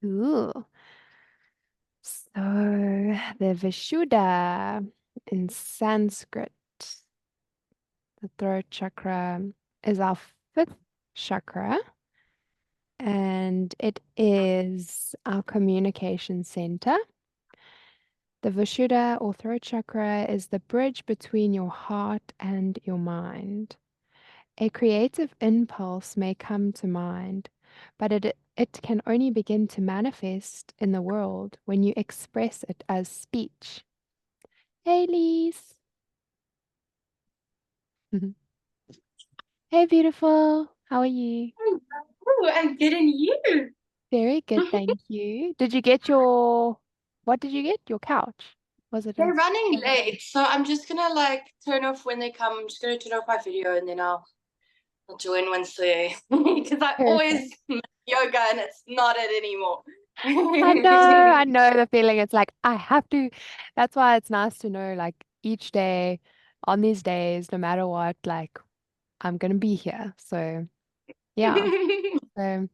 Cool. So the Vishuddha in Sanskrit, the throat chakra, is our fifth chakra, and it is our communication center. The Vishuddha or throat chakra is the bridge between your heart and your mind. A creative impulse may come to mind, but it can only begin to manifest in the world when you express it as speech. Hey, Lise. Hey, beautiful. How are you? Oh, I'm getting you. Very good, thank you. Did you get what did you get? Your couch? Was it They're a, running late, so I'm just gonna turn off when they come. I'm just gonna turn off my video and then I'll join once they because I always perfect. miss yoga and it's not it anymore. I know the feeling. It's like I have to. That's why it's nice to know, like each day on these days, no matter what, like I'm gonna be here. So yeah. So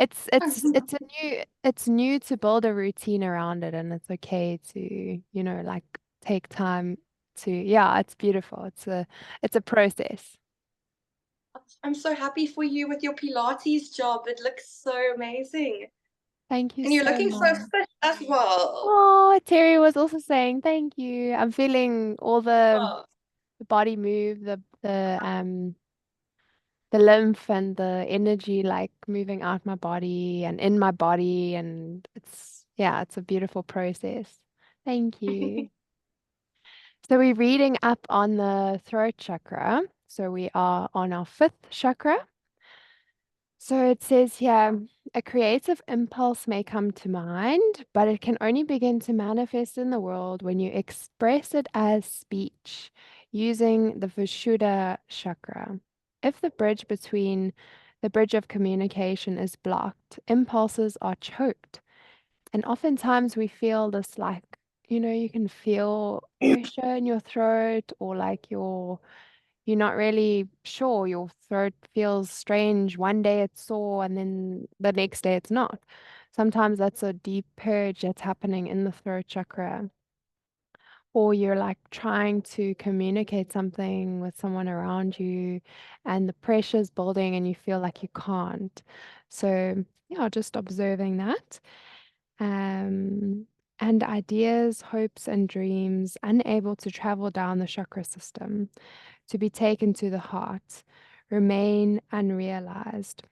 it's new to build a routine around it, and it's okay to, like take time to, yeah, it's beautiful. It's a process. I'm so happy for you with your Pilates job. It looks so amazing. Thank you And you're so looking so much. fit as well. Oh, Terry was also saying thank you. I'm feeling all Oh. the body move, the lymph and the energy like moving out my body and in my body, and it's a beautiful process. Thank you. So we're reading up on the throat chakra. So we are on our fifth chakra. So it says here, a creative impulse may come to mind, but it can only begin to manifest in the world when you express it as speech using the Vishuddha chakra. If the bridge of communication is blocked, impulses are choked. And oftentimes we feel this like, you can feel pressure in your throat, or like you're not really sure. Your throat feels strange. One day it's sore and then the next day it's not. Sometimes that's a deep purge that's happening in the throat chakra. Or you're like trying to communicate something with someone around you and the pressure's building and you feel like you can't. So, yeah, just observing that. Um, and ideas, hopes, and dreams unable to travel down the chakra system to be taken to the heart remain unrealized.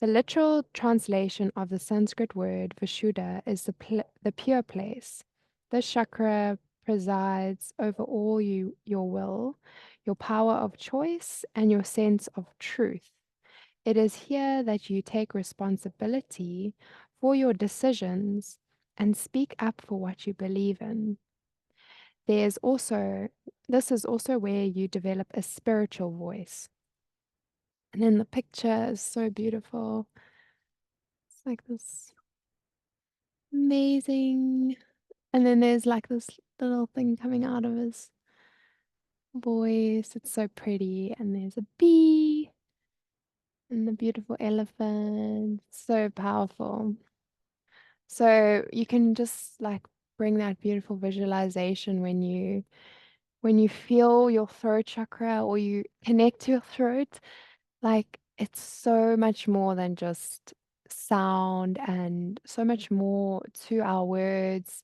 The literal translation of the Sanskrit word Vishuddha is the pure place. This chakra presides over all your will, your power of choice, and your sense of truth. It is here that you take responsibility for your decisions and speak up for what you believe in. There's also, this is also where you develop a spiritual voice. And then the picture is so beautiful. It's like this amazing. And then there's like this little thing coming out of his voice. It's so pretty. And there's a bee and the beautiful elephant. So powerful. So you can just like bring that beautiful visualization when you feel your throat chakra or you connect to your throat. Like it's so much more than just sound and so much more to our words.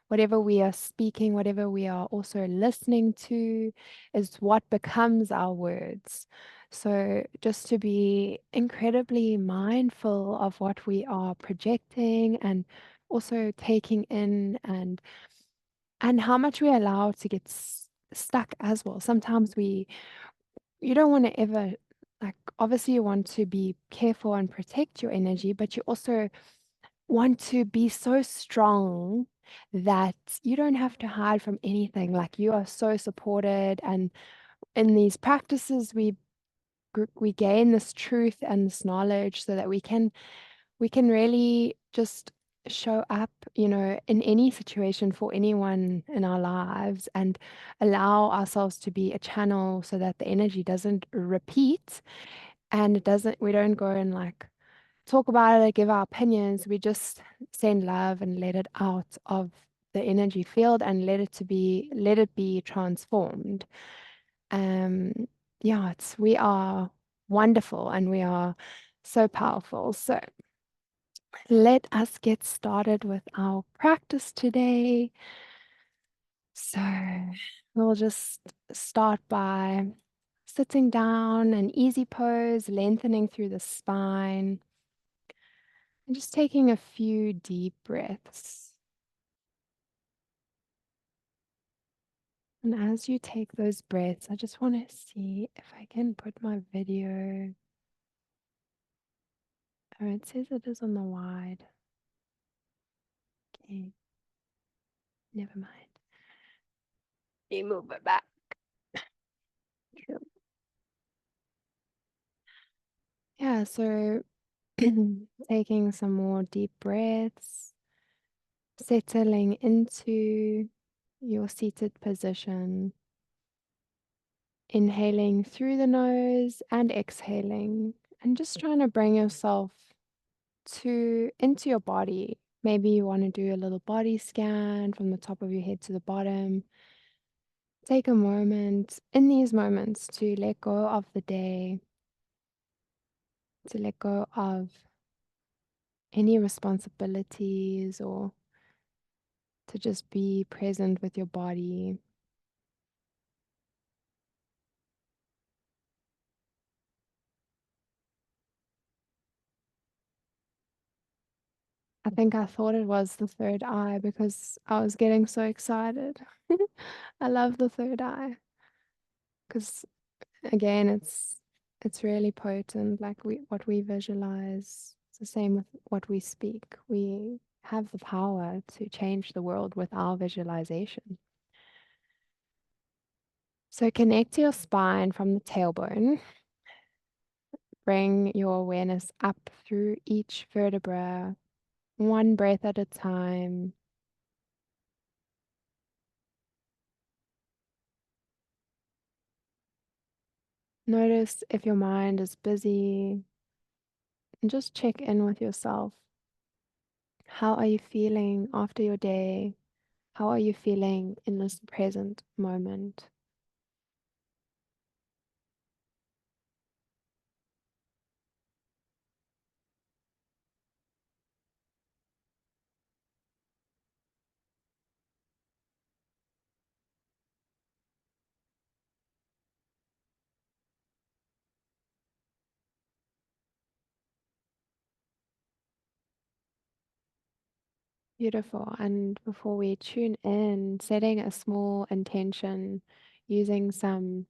Whatever we are speaking, whatever we are also listening to is what becomes our words. So just to be incredibly mindful of what we are projecting and also taking in, and how much we allow to get stuck as well. Sometimes you don't want to ever, like, obviously you want to be careful and protect your energy, but you also want to be so strong that you don't have to hide from anything. Like you are so supported, and in these practices we gain this truth and this knowledge so that we can really just show up, in any situation for anyone in our lives, and allow ourselves to be a channel so that the energy doesn't repeat, and we don't go and like talk about it, give our opinions. We just send love and let it out of the energy field and let it be transformed. Um, yeah, we are wonderful and we are so powerful. So let us get started with our practice today. So we'll just start by sitting down, an easy pose, lengthening through the spine, and just taking a few deep breaths. And as you take those breaths, I just want to see if I can put my video. Oh, it says it is on the wide. Okay, never mind. You move it back. Sure. Yeah, so taking some more deep breaths, settling into your seated position, inhaling through the nose and exhaling, and just trying to bring yourself into your body. Maybe you want to do a little body scan from the top of your head to the bottom. Take a moment in these moments to let go of the day, to let go of any responsibilities, or to just be present with your body. I think I thought it was the third eye because I was getting so excited. I love the third eye because again it's really potent. Like what we visualize, it's the same with what we speak. We have the power to change the world with our visualization. So connect to your spine from the tailbone. Bring your awareness up through each vertebra, one breath at a time. Notice if your mind is busy and just check in with yourself. How are you feeling after your day? How are you feeling in this present moment? Beautiful. And before we tune in, setting a small intention using some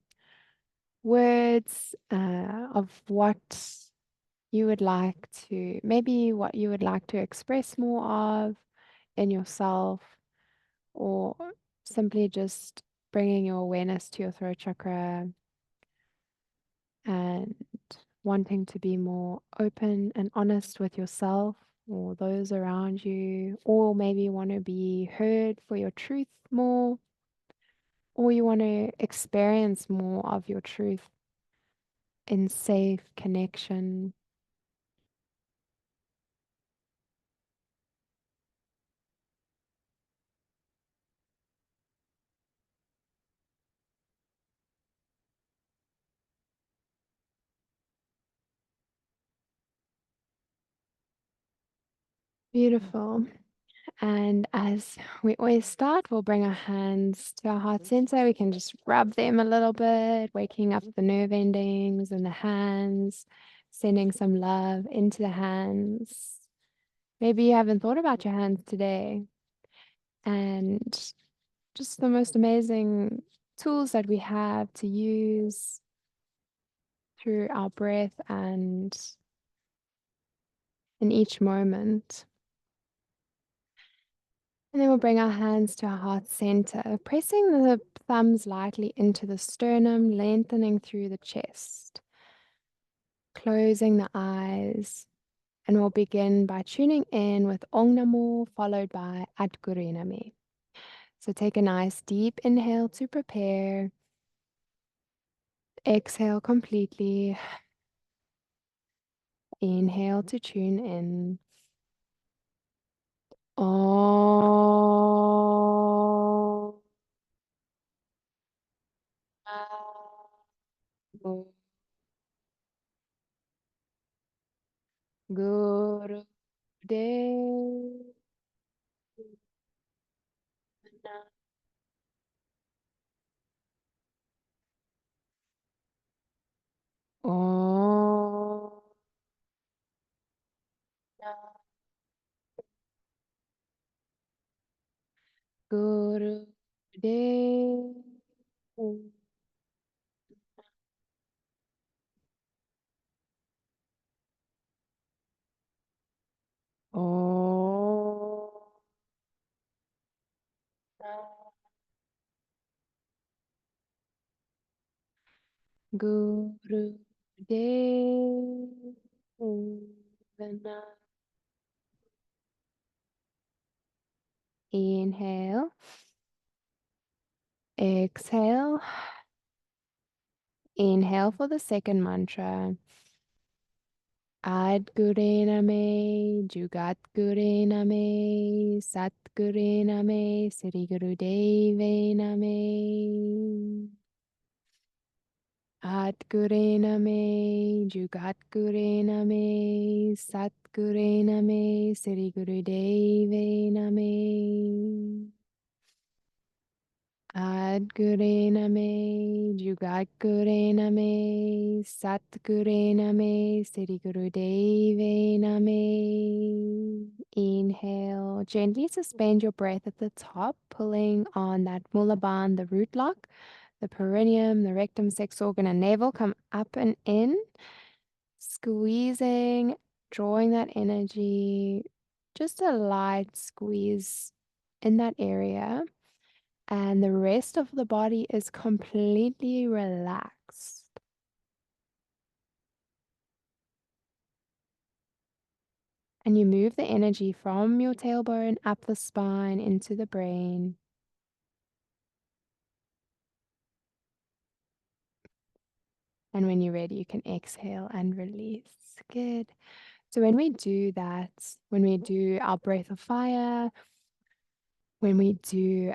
words of what you would like to, maybe what you would like to express more of in yourself, or simply just bringing your awareness to your throat chakra and wanting to be more open and honest with yourself or those around you, or maybe you want to be heard for your truth more, or you want to experience more of your truth in safe connection. Beautiful. And as we always start, we'll bring our hands to our heart center. We can just rub them a little bit, waking up the nerve endings in the hands, sending some love into the hands. Maybe you haven't thought about your hands today, and just the most amazing tools that we have to use through our breath and in each moment. And then we'll bring our hands to our heart center, pressing the thumbs lightly into the sternum, lengthening through the chest, closing the eyes. And we'll begin by tuning in with Ong Namo, followed by At Guru Name. So take a nice deep inhale to prepare. Exhale completely. Inhale to tune in. Oh. Guru Dev. Om. Guru Dev. Om. Guru Dev. Inhale. Exhale. Inhale for the second mantra. Ad Gure Name, Jugat Gure Name, Sat Gure Name, Sri Guru Deve Name. Ad Gure Name, Jugat Gure Name, Sat Gure Name, Sri Guru Deve Name. Ad Gure Name, Jugat Gure Name, Sat Gure Name, Sri Guru Deve Name. Inhale, gently suspend your breath at the top, pulling on that mula bandha, the root lock, the perineum, the rectum, sex organ, and navel. Come up and in, squeezing, drawing that energy, just a light squeeze in that area. And the rest of the body is completely relaxed. And you move the energy from your tailbone up the spine into the brain. And when you're ready, you can exhale and release. Good. So when we do that, when we do our breath of fire, when we do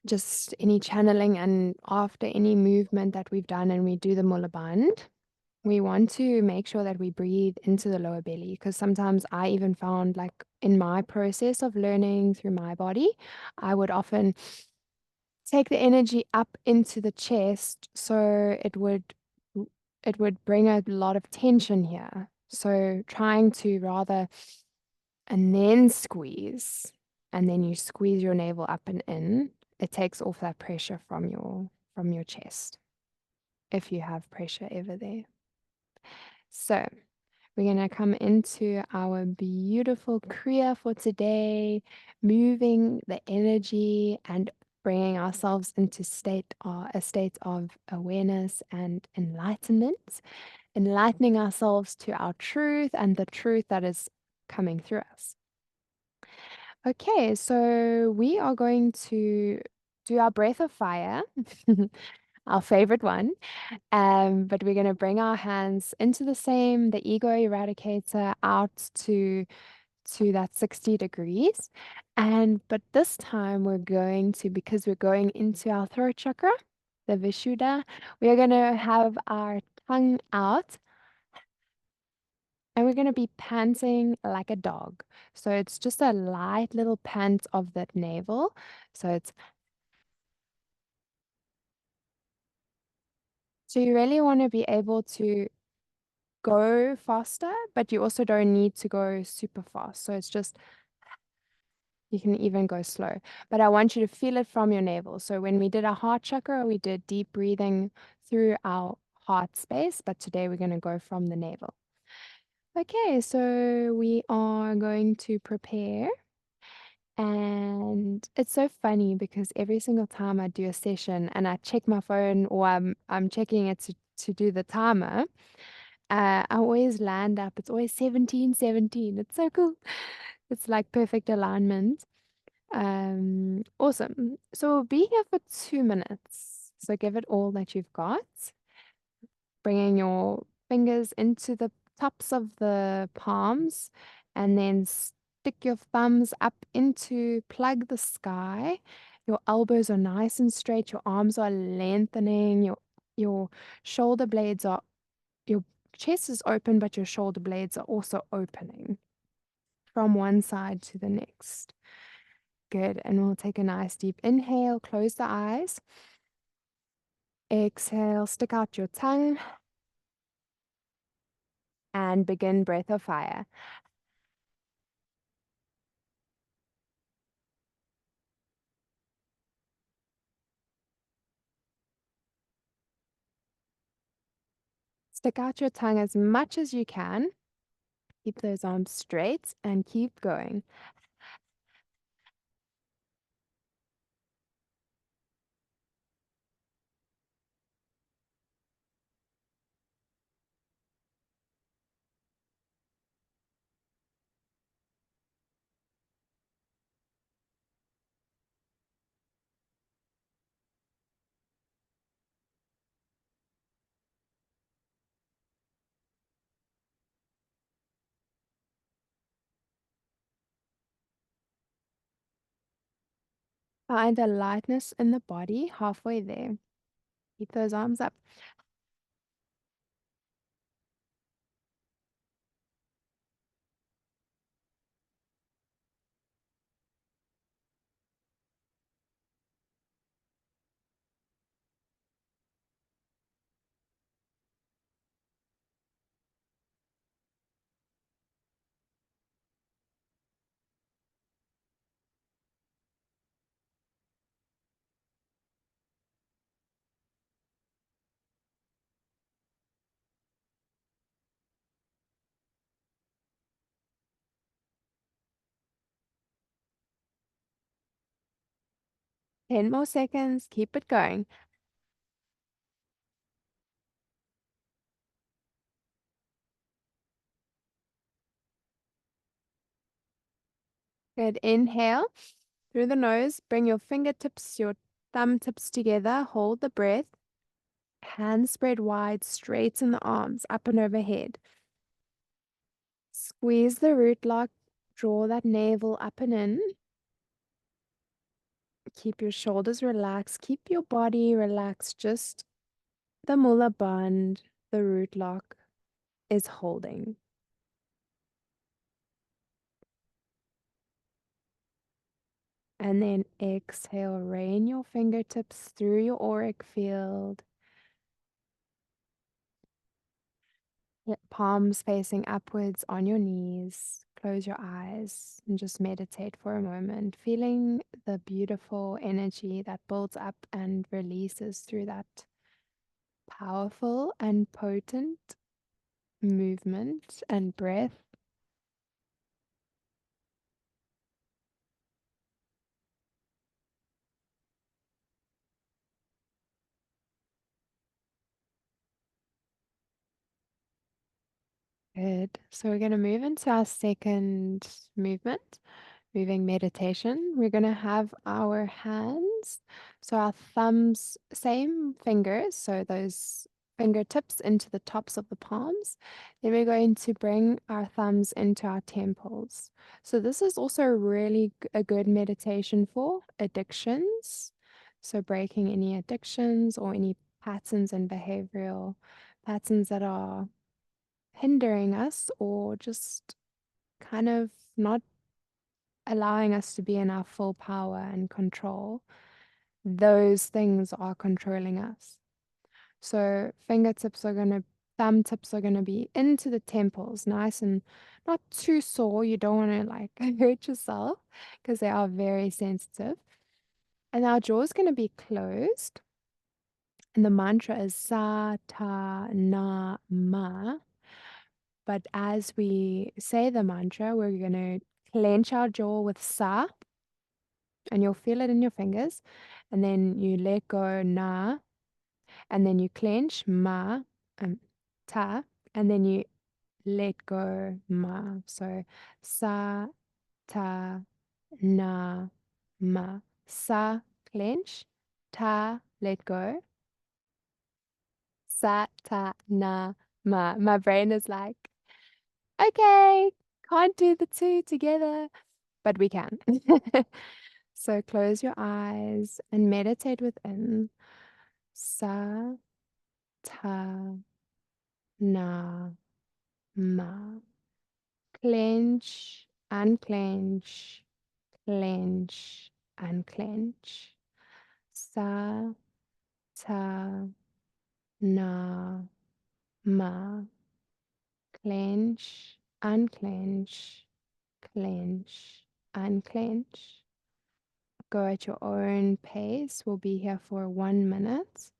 just any channeling, and after any movement that we've done and we do the mula bandha, we want to make sure that we breathe into the lower belly, because sometimes I even found, like in my process of learning through my body, I would often take the energy up into the chest, so it would bring a lot of tension here. So trying to rather, and then squeeze, and then you squeeze your navel up and in, it takes off that pressure from your chest, if you have pressure ever there. So we're going to come into our beautiful Kriya for today, moving the energy and bringing ourselves into a state of awareness and enlightenment, enlightening ourselves to our truth and the truth that is coming through us. Okay, so we are going to do our breath of fire, our favorite one. But we're going to bring our hands into the ego eradicator out to that 60 degrees. But this time we're going to, because we're going into our throat chakra, the Vishuddha, we are going to have our tongue out, and we're going to be panting like a dog. So it's just a light little pant of that navel. So you really want to be able to go faster, but you also don't need to go super fast. So it's just, you can even go slow, but I want you to feel it from your navel. So when we did our heart chakra, we did deep breathing through our heart space, but today we're going to go from the navel. Okay, so we are going to prepare. And it's so funny because every single time I do a session and I check my phone, or I'm checking it to do the timer, I always land up. It's always 17:17. It's so cool. It's like perfect alignment. Awesome. So we'll be here for 2 minutes. So give it all that you've got. Bringing your fingers into the tops of the palms and then stick your thumbs up into plug the sky. Your elbows are nice and straight, your arms are lengthening, your shoulder blades are your chest is open, but your shoulder blades are also opening from one side to the next. Good. And we'll take a nice deep inhale, close the eyes. Exhale, stick out your tongue and begin breath of fire. Stick out your tongue as much as you can. Keep those arms straight and keep going. 'Find a lightness in the body halfway there. Keep those arms up. Ten more seconds. Keep it going. Good. Inhale through the nose. Bring your fingertips, your thumb tips together. Hold the breath. Hands spread wide, straighten the arms up and overhead. Squeeze the root lock. Draw that navel up and in. Keep your shoulders relaxed. Keep your body relaxed. Just the mullah band, the root lock is holding. And then exhale, rain your fingertips through your auric field. Palms facing upwards on your knees. Close your eyes and just meditate for a moment, feeling the beautiful energy that builds up and releases through that powerful and potent movement and breath. Good. So we're going to move into our second movement, moving meditation. We're going to have our hands, so our thumbs, same fingers, so those fingertips into the tops of the palms. Then we're going to bring our thumbs into our temples. So this is also really a good meditation for addictions. So breaking any addictions or any patterns and behavioral patterns that are hindering us or just kind of not allowing us to be in our full power and control, those things are controlling us. So thumb tips are going to be into the temples, nice and not too sore. You don't want to like hurt yourself because they are very sensitive. And our jaw is going to be closed. And the mantra is Sa Ta Na Ma. But as we say the mantra, we're going to clench our jaw with sa, and you'll feel it in your fingers. And then you let go na, and then you clench ma, ta, and then you let go ma. So sa, ta, na, ma. Sa, clench, ta, let go. Sa, ta, na, ma. My brain is like, okay, can't do the two together, but we can. So close your eyes and meditate within. Sa, ta, na, ma. Clench, unclench, clench, unclench. Sa, ta, na, ma. Clench, unclench, clench, unclench. Go at your own pace. We'll be here for 1 minute.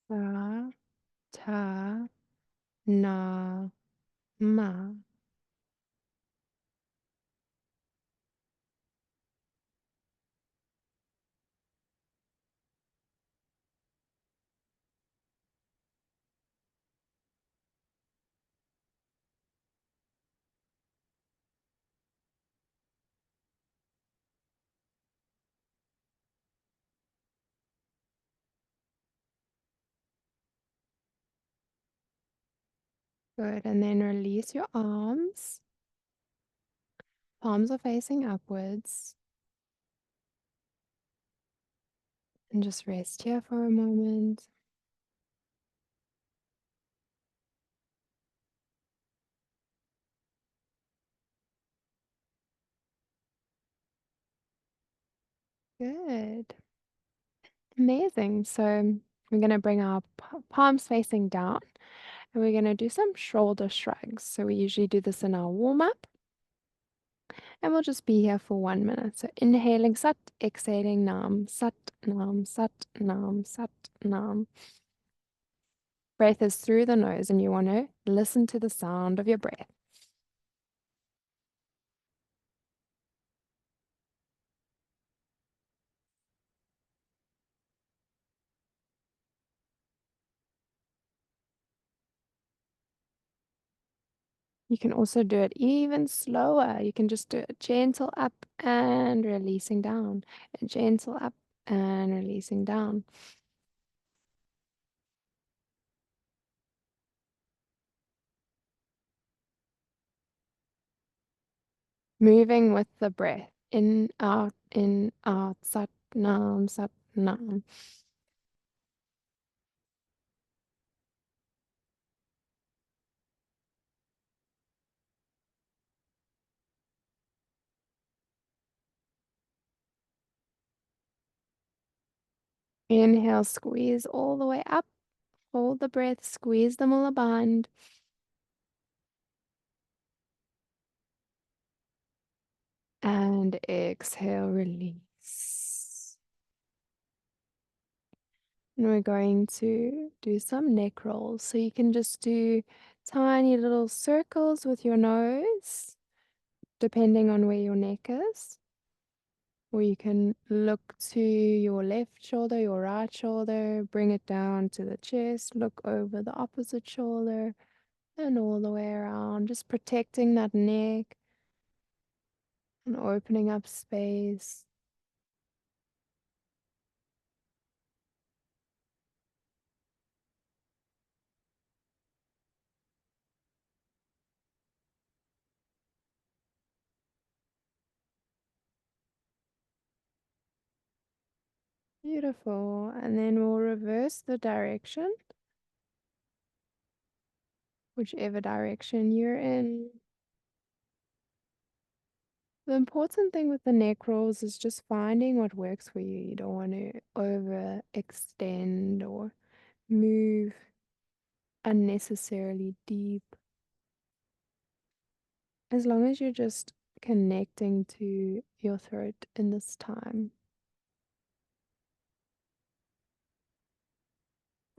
Sa, ta, na, ma. Good. And then release your arms. Palms are facing upwards. And just rest here for a moment. Good. Amazing. So we're going to bring our palms facing down and we're going to do some shoulder shrugs. So we usually do this in our warm up and we'll just be here for 1 minute. So inhaling sat, exhaling nam, sat, nam, sat, nam, sat, nam. Breath is through the nose and you want to listen to the sound of your breath. You can also do it even slower. You can just do a gentle up and releasing down, a gentle up and releasing down. Moving with the breath. In, out, sat, nam, sat, nam. Inhale, squeeze all the way up. Hold the breath, squeeze the mula band. And exhale, release. And we're going to do some neck rolls. So you can just do tiny little circles with your nose, depending on where your neck is. Or you can look to your left shoulder, your right shoulder, bring it down to the chest, look over the opposite shoulder, and all the way around, just protecting that neck and opening up space. Beautiful. And then we'll reverse the direction, whichever direction you're in. The important thing with the neck rolls is just finding what works for you. You don't want to overextend or move unnecessarily deep. As long as you're just connecting to your throat in this time.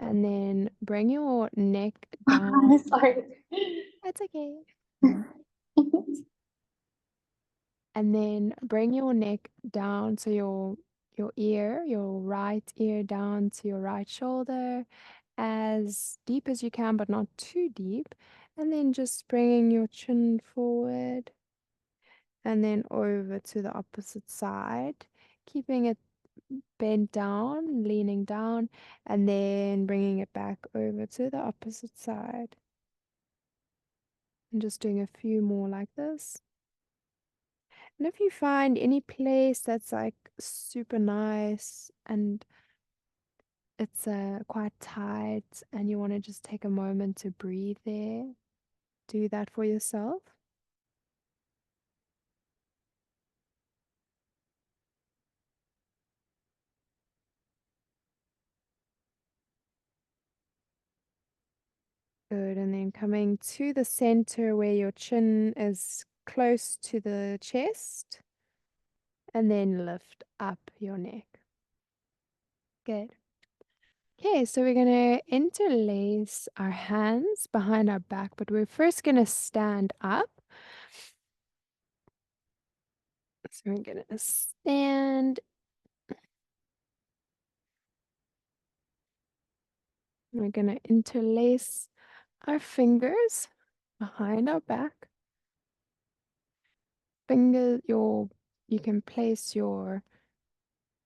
And then bring your neck down. Sorry. That's okay. And then bring your neck down, so your right ear down to your right shoulder, as deep as you can, but not too deep. And then just bringing your chin forward and then over to the opposite side, keeping it bent down, leaning down, and then bringing it back over to the opposite side. And just doing a few more like this. And if you find any place that's like super nice and it's quite tight and you want to just take a moment to breathe there, do that for yourself. Good. And then coming to the center where your chin is close to the chest, and then lift up your neck. Good. Okay, so we're going to interlace our hands behind our back, but we're first going to stand up. So we're going to stand. We're going to interlace our fingers behind our back. You can place your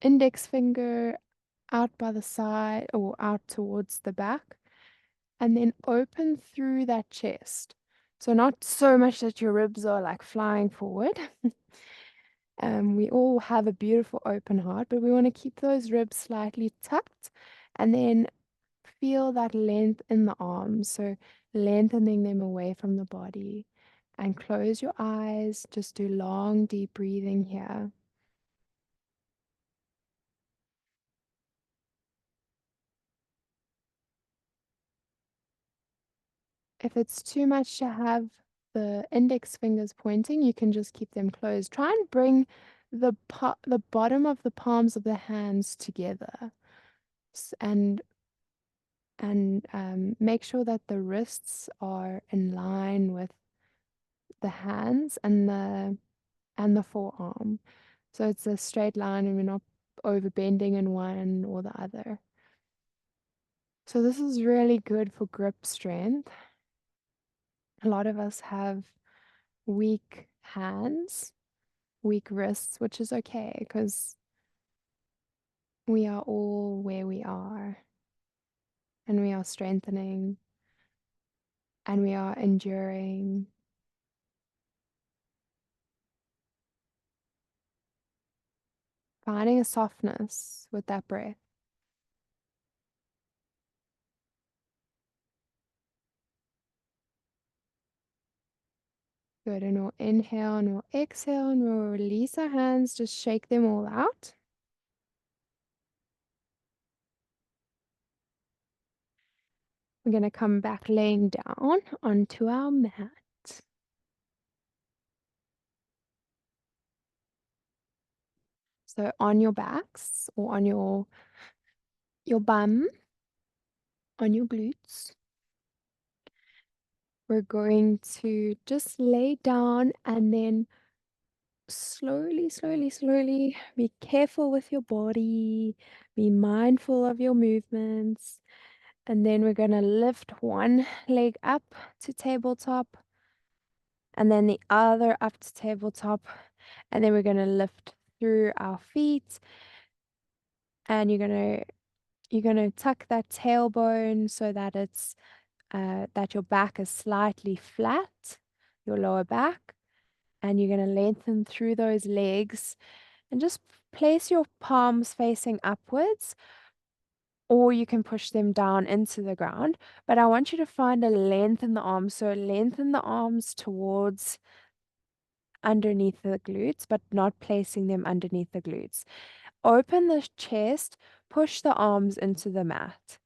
index finger out by the side or out towards the back, and then open through that chest. So not so much that your ribs are like flying forward. We all have a beautiful open heart, but we want to keep those ribs slightly tucked, and then feel that length in the arms. So lengthening them away from the body, and close your eyes. Just do long, deep breathing here. If it's too much to have the index fingers pointing, you can just keep them closed. Try and bring the bottom of the palms of the hands together, and make sure that the wrists are in line with the hands and the forearm. So it's a straight line and we're not over bending in one or the other. So this is really good for grip strength. A lot of us have weak hands, weak wrists, which is okay because we are all where we are, and we are strengthening, and we are enduring. Finding a softness with that breath. Good, and we'll inhale and we'll exhale and we'll release our hands, just shake them all out. We're going to come back laying down onto our mat. So on your backs or on your bum, on your glutes, we're going to just lay down and then slowly, slowly, slowly be careful with your body, be mindful of your movements. And then we're going to lift one leg up to tabletop and then the other up to tabletop. And then we're going to lift through our feet, and you're going to tuck that tailbone so that it's that your back is slightly flat, your lower back, and you're going to lengthen through those legs and just place your palms facing upwards, or you can push them down into the ground. But I want you to find a length in the arms. So lengthen the arms towards underneath the glutes, but not placing them underneath the glutes. Open the chest, push the arms into the mat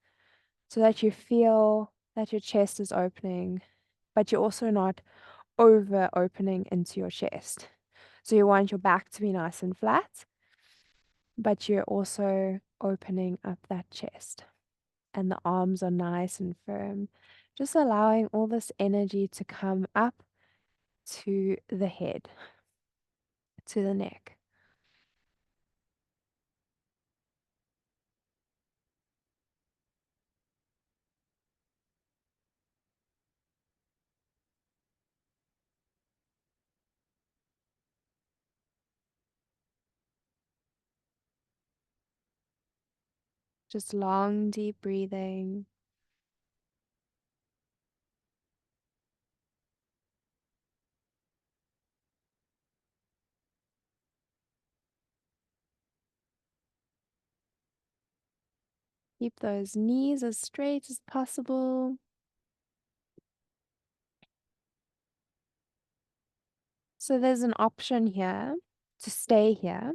so that you feel that your chest is opening, but you're also not over opening into your chest. So you want your back to be nice and flat, but you're also opening up that chest, and the arms are nice and firm. Just allowing all this energy to come up to the head, to the neck. Just long, deep breathing. Keep those knees as straight as possible. So there's an option here to stay here,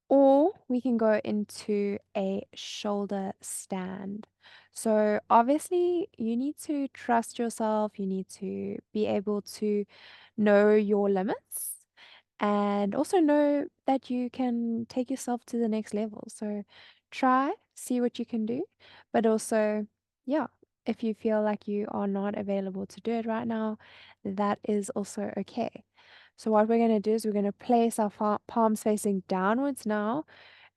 or we can go into a shoulder stand. So obviously you need to trust yourself. You need to be able to know your limits and also know that you can take yourself to the next level. So try, see what you can do, but also, yeah, if you feel like you are not available to do it right now, that is also okay. So what we're going to do is we're going to place our palms facing downwards now,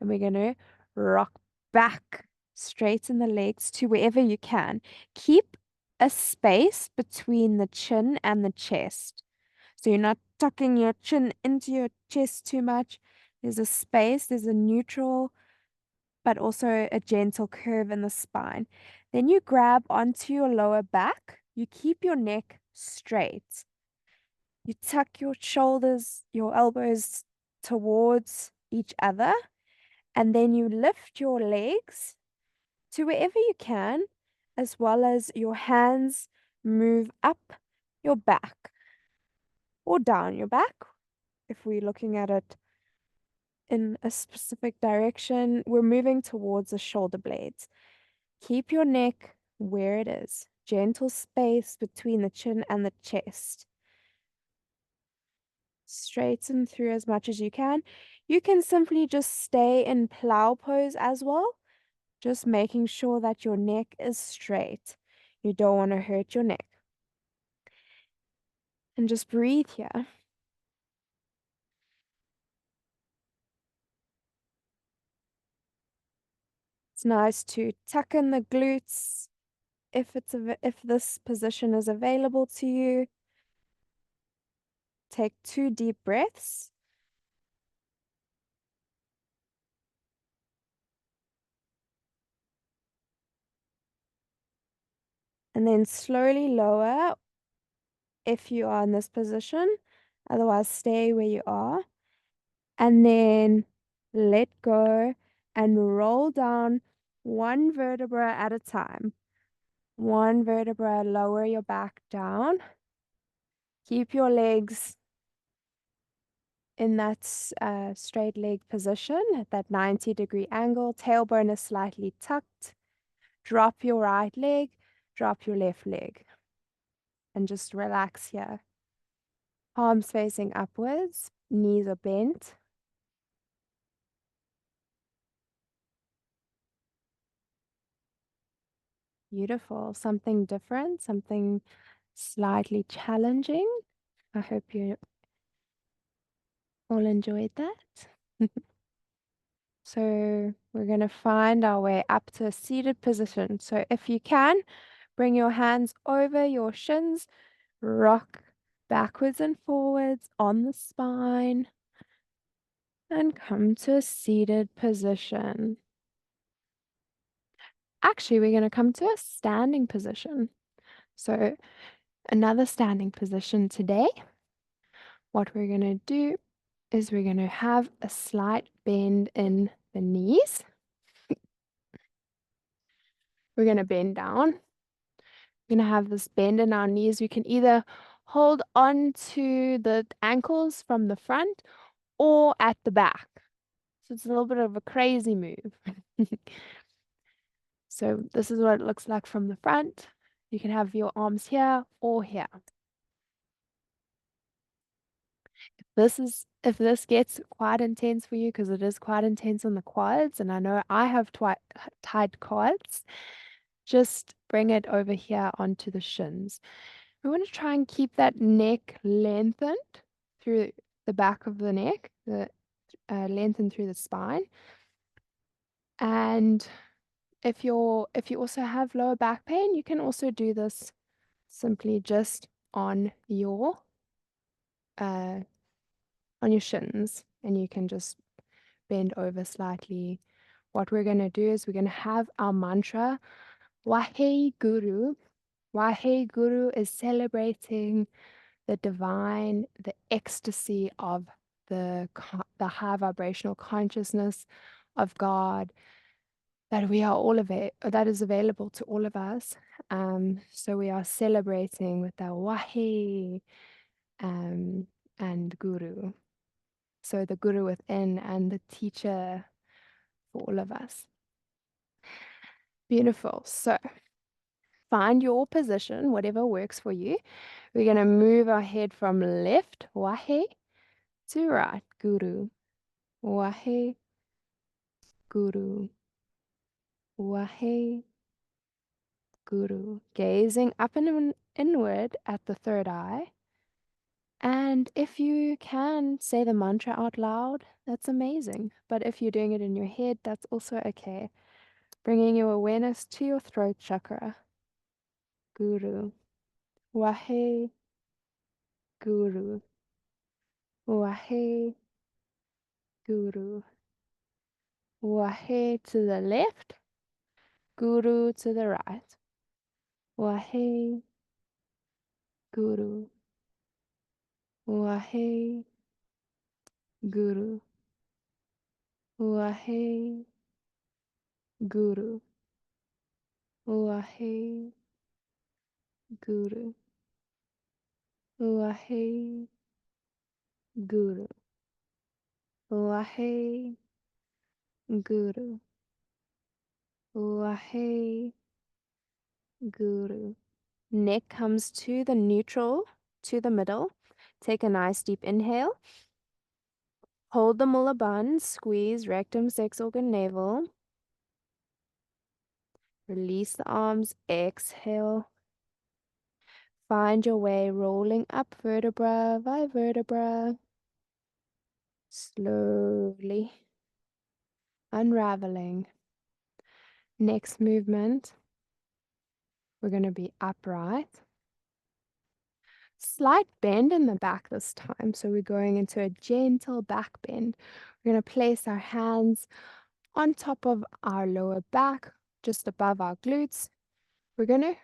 and we're going to rock back, straighten the legs to wherever you can. Keep a space between the chin and the chest. So you're not tucking your chin into your chest too much. There's a space, there's a neutral, but also a gentle curve in the spine. Then you grab onto your lower back. You keep your neck straight. You tuck your shoulders, your elbows towards each other, and then you lift your legs to wherever you can, as well as your hands move up your back or down your back. If we're looking at it in a specific direction, we're moving towards the shoulder blades. Keep your neck where it is, gentle space between the chin and the chest. Straighten through as much as you can. You can simply just stay in plow pose as well, just making sure that your neck is straight. You don't want to hurt your neck. And just breathe here. It's nice to tuck in the glutes if this position is available to you. Take 2 deep breaths. And then slowly lower if you are in this position. Otherwise, stay where you are. And then let go and roll down one vertebra at a time. One vertebra, lower your back down. Keep your legs in that straight leg position at that 90-degree angle. Tailbone is slightly tucked. Drop your right leg, drop your left leg. And just relax here. Palms facing upwards, knees are bent. Beautiful. Something different, something slightly challenging. I hope you all enjoyed that. So we're going to find our way up to a seated position. So if you can, bring your hands over your shins, rock backwards and forwards on the spine, and come to a seated position. Actually, we're going to come to a standing position. So another standing position today. What we're going to do is we're going to have a slight bend in the knees. We're going to bend down. We're going to have this bend in our knees. We can either hold on to the ankles from the front or at the back. So it's a little bit of a crazy move. So this is what it looks like from the front. You can have your arms here or here. If this gets quite intense for you, because it is quite intense on the quads, and I know I have tight quads, just bring it over here onto the shins. We want to try and keep that neck lengthened through the back of the neck, lengthened through the spine. And if you also have lower back pain, you can also do this simply just on your shins, and you can just bend over slightly. What we're going to do is we're going to have our mantra, Wahe Guru. Wahe Guru is celebrating the divine, the ecstasy of the high vibrational consciousness of God that we are all of it, that is available to all of us. So we are celebrating with the Wahe and Guru. So the Guru within and the teacher for all of us. Beautiful. So find your position, whatever works for you. We're going to move our head from left, Wahe, to right, Guru. Wahe, Guru. Wahe, Guru. Gazing up and inward at the third eye. And if you can say the mantra out loud, that's amazing. But if you're doing it in your head, that's also okay. Bringing your awareness to your throat chakra. Guru. Wahe, Guru. Wahe, Guru. Wahe to the left, Guru to the right. Wahe, Guru. Wahe, Guru. Wahe, Guru. Wahe, Guru. Wahe, Guru. Wahe, Guru. Wahe, Guru. Neck comes to the neutral, to the middle. Take a nice deep inhale. Hold the Mula Bandha, squeeze rectum, sex organ, navel. Release the arms, exhale. Find your way rolling up vertebra by vertebra. Slowly unraveling. Next movement, we're going to be upright. Slight bend in the back this time. So we're going into a gentle back bend. We're going to place our hands on top of our lower back, just above our glutes. We're going to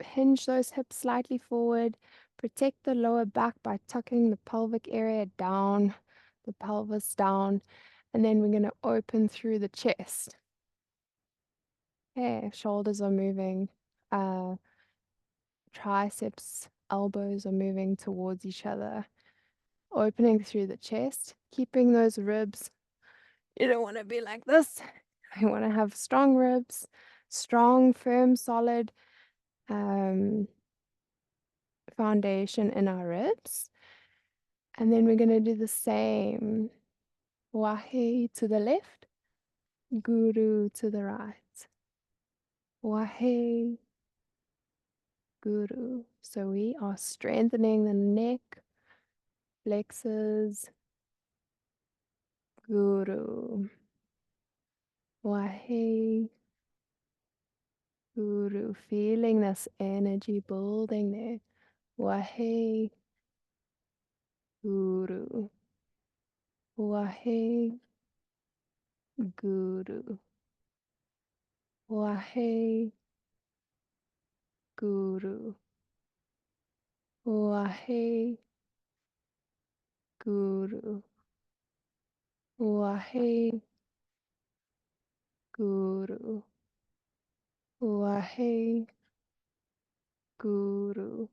hinge those hips slightly forward. Protect the lower back by tucking the pelvic area down, the pelvis down. And then we're going to open through the chest. Okay, shoulders are moving. Triceps, elbows are moving towards each other. Opening through the chest, keeping those ribs. You don't want to be like this. You want to have strong ribs, strong, firm, solid foundation in our ribs. And then we're going to do the same. Wahe to the left, Guru to the right. Wahe, Guru. So we are strengthening the neck, flexors, Guru. Wahe, Guru. Feeling this energy building there. Wahe, Guru. Wahe, Guru. Wahe, Guru. Wahe, Guru. Wahe, Guru. Wahe, Guru.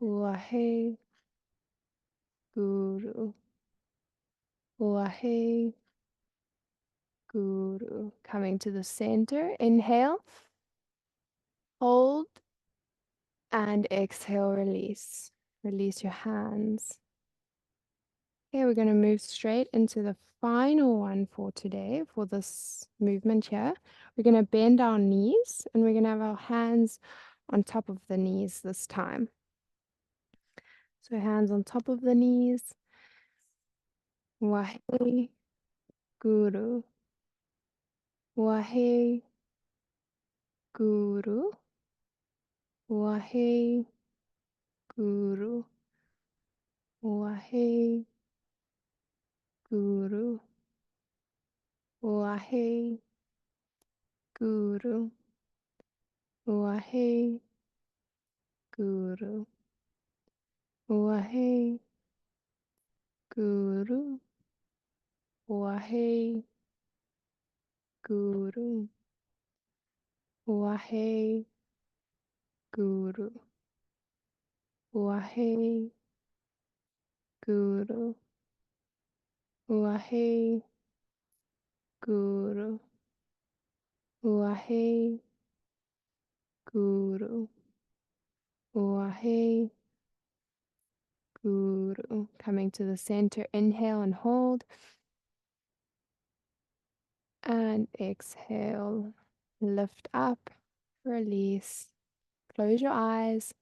Wahe, Guru. Wahe, Guru. Coming to the center. Inhale. Hold. And exhale, release. Release your hands. Okay, we're going to move straight into the final one for today for this movement here. We're going to bend our knees and we're going to have our hands on top of the knees this time. So hands on top of the knees. Wahe Guru. Wahe Guru. Wahe Guru. Wahe Guru. Wahe Guru. Wahe Guru. Wahe Guru. Wahe Guru. Wahe Guru. Wahe Guru. Wahe Guru. Wahe Guru. Wahe Guru. Coming to the center, inhale and hold. And exhale. Lift up, release. Close your eyes.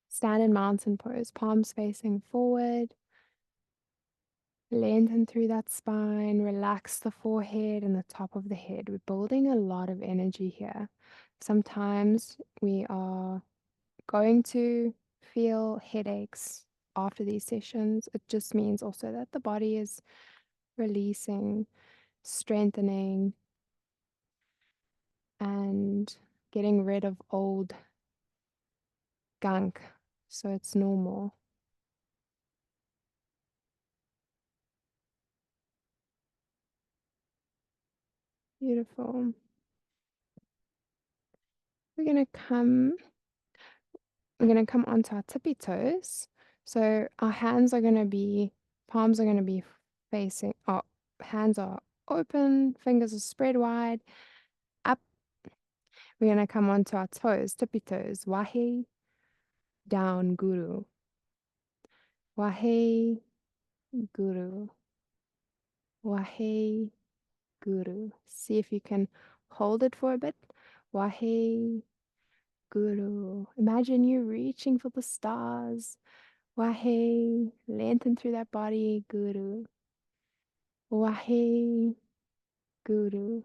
Stand in mountain pose, palms facing forward. Lengthen through that spine. Relax the forehead and the top of the head. We're building a lot of energy here. Sometimes we are going to feel headaches after these sessions. It just means also that the body is releasing, strengthening, and getting rid of old gunk. So it's normal. Beautiful. We're going to come onto our tippy toes. So our hands are going to be, palms are going to be facing up, hands are open, fingers are spread wide, up. We're going to come onto our toes, tippy toes, wahe, down, guru. Wahe, guru. Wahe, guru. See if you can hold it for a bit. Wahe, guru. Imagine you reaching for the stars. Wahe, lengthen through that body, guru. Wahe, guru.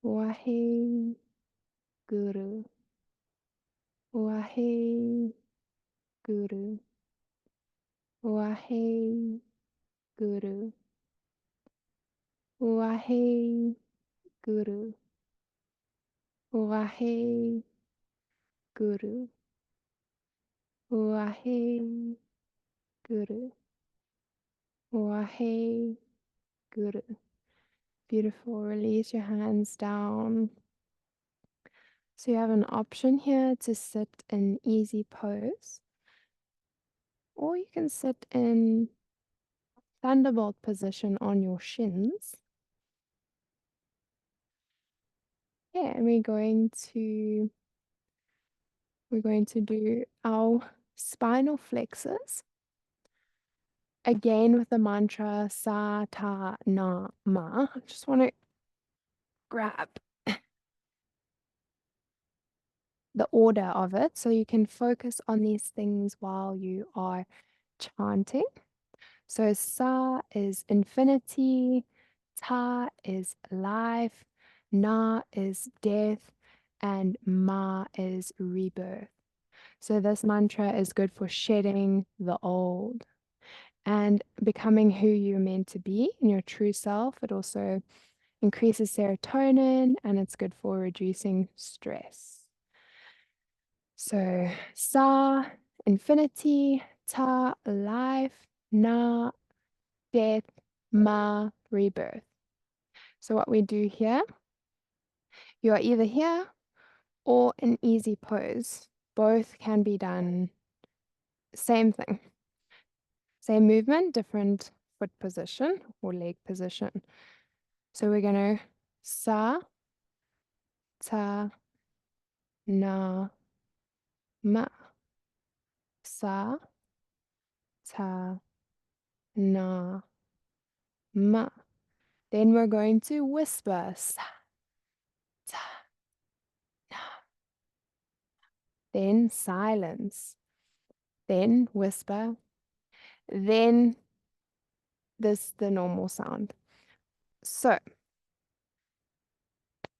Wahe, guru. Wahe, guru. Wahe, guru. Wahe, guru. Wahe, guru. Wahe, guru. Wahe, guru. Beautiful. Release your hands down. So you have an option here to sit in easy pose, or you can sit in thunderbolt position on your shins. Yeah, and we're going to do our spinal flexors again with the mantra sa ta na ma. I just want to grab the order of it so you can focus on these things while you are chanting. So sa is infinity, ta is life, na is death, and ma is rebirth. So this mantra is good for shedding the old and becoming who you're meant to be in your true self. It also increases serotonin and it's good for reducing stress. So sa, infinity, ta, life, na, death, ma, rebirth. So what we do here, you are either here or in easy pose. Both can be done. Same thing. Same movement, different foot position or leg position. So we're going to sa, ta, na, ma. Sa, ta, na, ma. Then we're going to whisper. Sa, ta, na. Then silence. Then whisper. Then the normal sound. So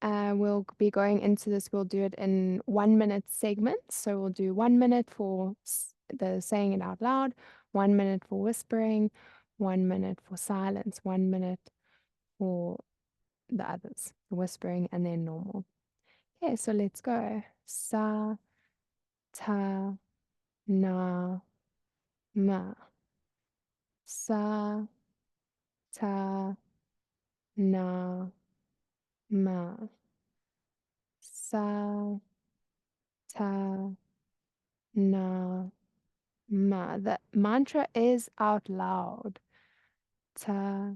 we'll be going into this. We'll do it in 1 minute segments. So we'll do 1 minute for the saying it out loud, 1 minute for whispering, 1 minute for silence, 1 minute for the others, the whispering, and then normal. Okay, so let's go. Sa, ta, na, ma. Sa, ta, na, ma. Sa, ta, na, ma. The mantra is out loud. Ta,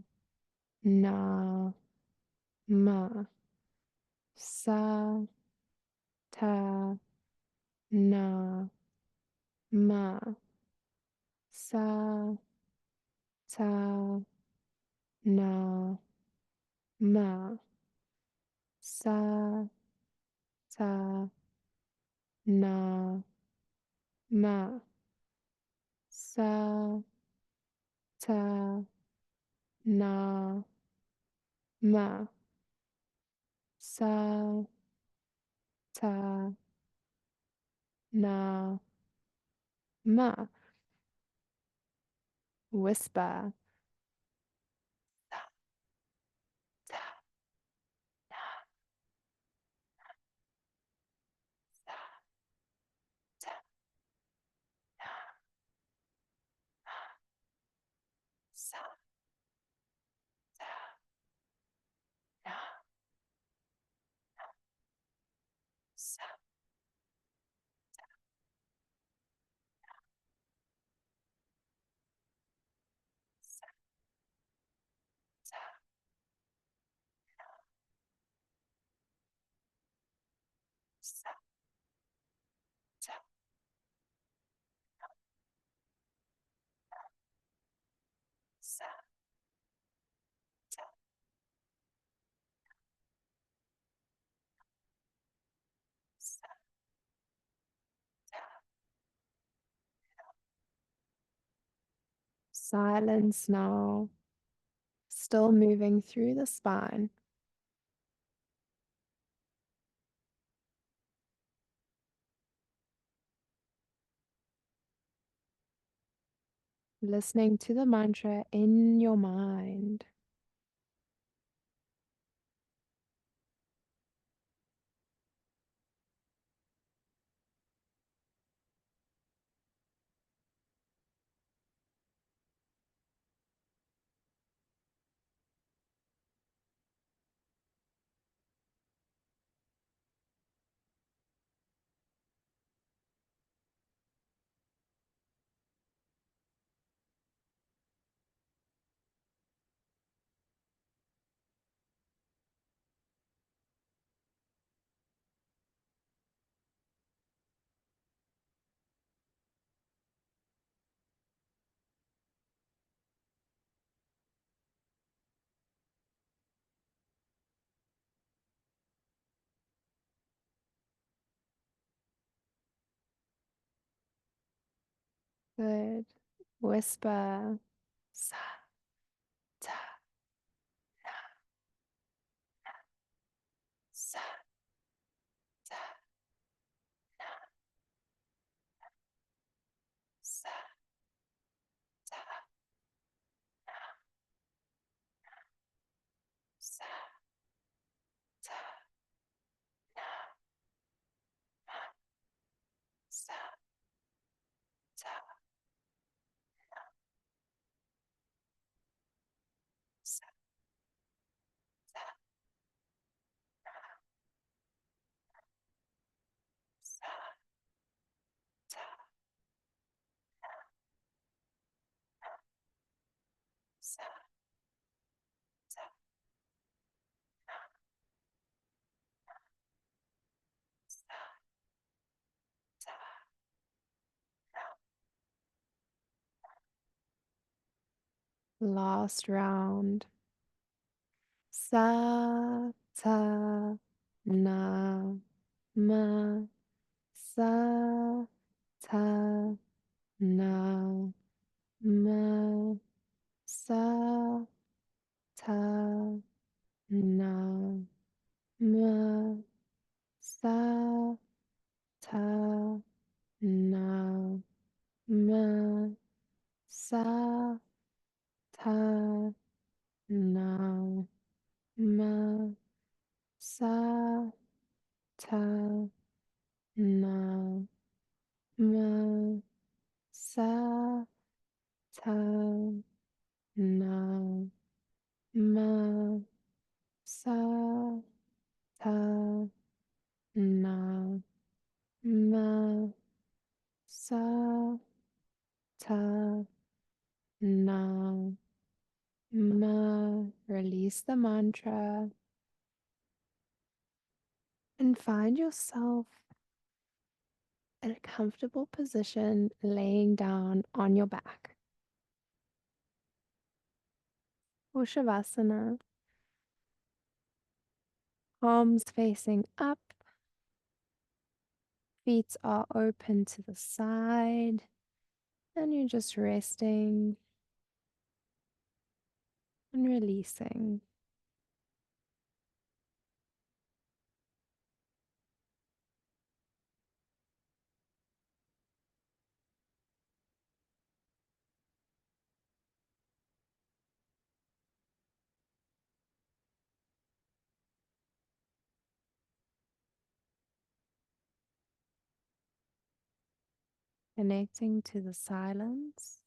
na, ma. Sa, ta, na, ma. Sa, ta, na, ma. Sa, ta, na, ma. Sa, ta, na, ma. Sa, ta, na, ma. Whisper. Sa, ta, na, sa, ta, na, ma. Sa, ta, na, sa, sa, ta, sa, ta, sa, ta, sa, ta. Silence now, still moving through the spine. Listening to the mantra in your mind. Good. Whisper. Sa, ta, na, sa, ta, na, sa, ta, na, sa, ta, na, ma, sa, ta, Last round. Sa, ta, na, ma. Sa, ta, na, ma. Sa, ta, na, ma. Sa, ta, na, ma. Sa, ta, na, ma. Sa, ta, na, ma. Sa, ta, na, ma. Sa, ta, na, ma. Sa, ta, na, ma. Release the mantra and find yourself in a comfortable position, laying down on your back. Or Shavasana, palms facing up, feet are open to the side, and you're just resting and releasing. Connecting to the silence.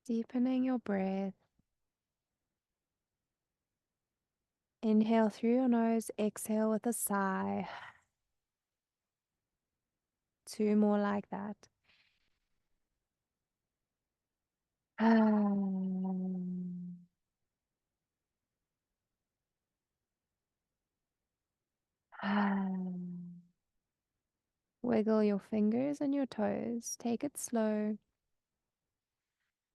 Deepening your breath. Inhale through your nose, exhale with a sigh. 2 more like that. Wiggle your fingers and your toes. Take it slow.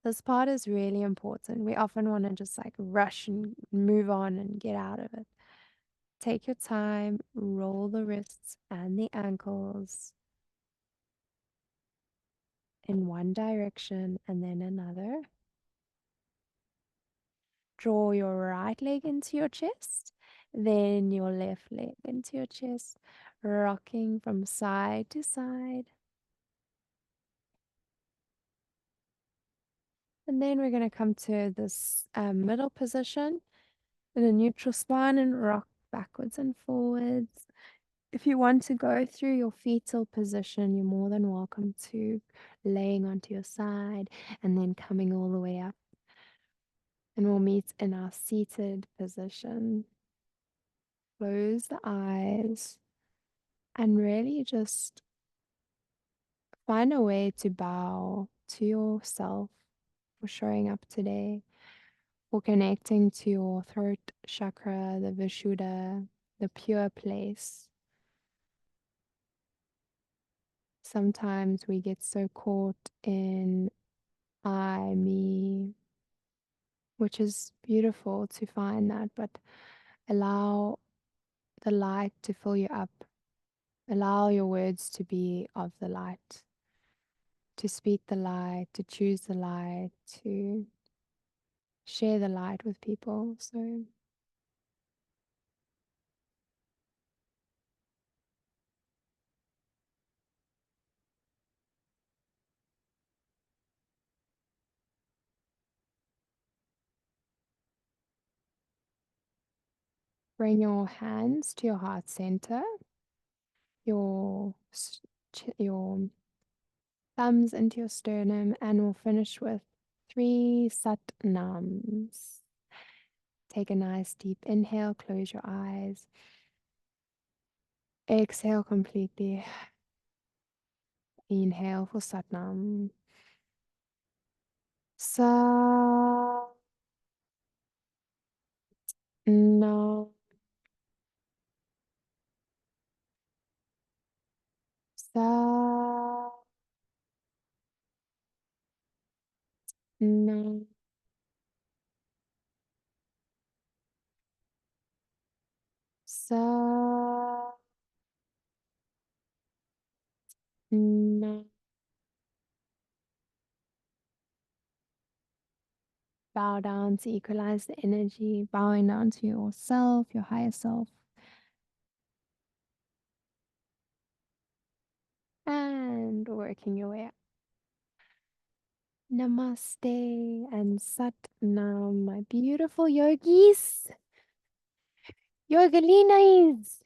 This part is really important. We often want to just like rush and move on and get out of it. Take your time, roll the wrists and the ankles in one direction and then another. Draw your right leg into your chest, then your left leg into your chest, rocking from side to side. And then we're going to come to this middle position in a neutral spine and rock backwards and forwards. If you want to go through your fetal position, you're more than welcome to, laying onto your side and then coming all the way up. And we'll meet in our seated position. Close the eyes and really just find a way to bow to yourself for showing up today. or connecting to your throat chakra, the Vishuddha, the pure place. Sometimes we get so caught in I, me, which is beautiful to find that, but allow the light to fill you up. Allow your words to be of the light, to speak the light, to choose the light, to share the light with people. So bring your hands to your heart center, your your thumbs into your sternum, and we'll finish with 3 sat nams. Take a nice deep inhale, close your eyes. Exhale completely. Inhale for Satnam. Sa no. Sa no. Sa no. Bow down to equalize the energy, bowing down to yourself, your higher self. And working your way up. Namaste and Sat Nam, my beautiful yogis. Yogalinas.